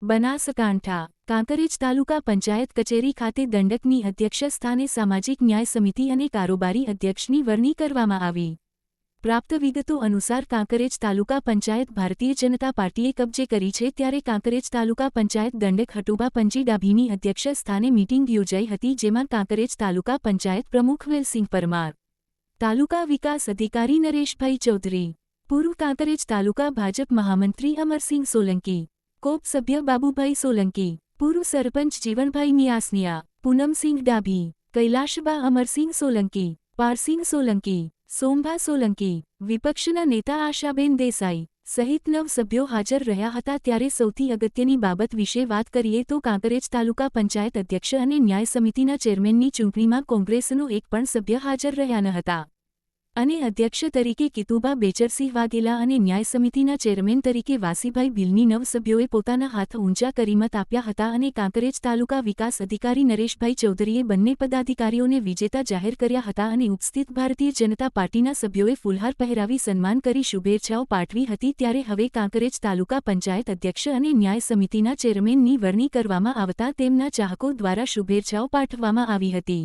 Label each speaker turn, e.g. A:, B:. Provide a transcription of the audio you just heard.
A: બનાસકાંઠા કાંકરેજ તાલુકા પંચાયત કચેરી ખાતે દંડકની અધ્યક્ષ સ્થાને સામાજિક ન્યાય સમિતિ અને કારોબારી અધ્યક્ષની વરણી કરવામાં આવી. પ્રાપ્ત વિગતો અનુસાર કાંકરેજ તાલુકા પંચાયત ભારતીય જનતા પાર્ટીએ કબજે કરી છે, ત્યારે કાંકરેજ તાલુકા પંચાયત દંડક હટુબા પંજી ડાભીની અધ્યક્ષ સ્થાને મીટિંગ યોજાઈ હતી, જેમાં કાંકરેજ તાલુકા પંચાયત પ્રમુખ વેલસિંહ પરમાર, તાલુકા વિકાસ અધિકારી નરેશભાઈ ચૌધરી, પૂર્વ કાંકરેજ તાલુકા ભાજપ મહામંત્રી અમરસિંહ સોલંકી, કોપ સભ્ય બાબુભાઈ સોલંકી, પૂર્વ સરપંચ જીવનભાઈ મિયાસનિયા, પૂનમસિંહ ડાભી, કૈલાશબા અમરસિંહ સોલંકી, પારસિંહ સોલંકી, સોમભા સોલંકી, વિપક્ષના નેતા આશાબેન દેસાઈ સહિત 9 સભ્યો હાજર રહ્યા હતા. ત્યારે સૌથી અગત્યની બાબત વિશે વાત કરીએ તો કાંકરેજ તાલુકા પંચાયત અધ્યક્ષ અને ન્યાય સમિતિના ચેરમેનની ચૂંટણીમાં કોંગ્રેસનો એક પણ સભ્ય હાજર રહ્યા ન હતા અને અધ્યક્ષ તરીકે કિતુબા બેચરસિંહ વાઘેલા અને ન્યાય સમિતિના ચેરમેન તરીકે વાસીભાઈ ભીલની 9 સભ્યોએ પોતાના હાથ ઊંચા કરી મત આપ્યા હતા અને કાંકરેજ તાલુકા વિકાસ અધિકારી નરેશભાઈ ચૌધરીએ બંને પદાધિકારીઓને વિજેતા જાહેર કર્યા હતા અને ઉપસ્થિત ભારતીય જનતા પાર્ટીના સભ્યોએ ફૂલહાર પહેરાવી સન્માન કરી શુભેચ્છાઓ પાઠવી હતી. ત્યારે હવે કાંકરેજ તાલુકા પંચાયત અધ્યક્ષ અને ન્યાય સમિતિના ચેરમેનની વરણી કરવામાં આવતા તેમના ચાહકો દ્વારા શુભેચ્છાઓ પાઠવવામાં આવી હતી.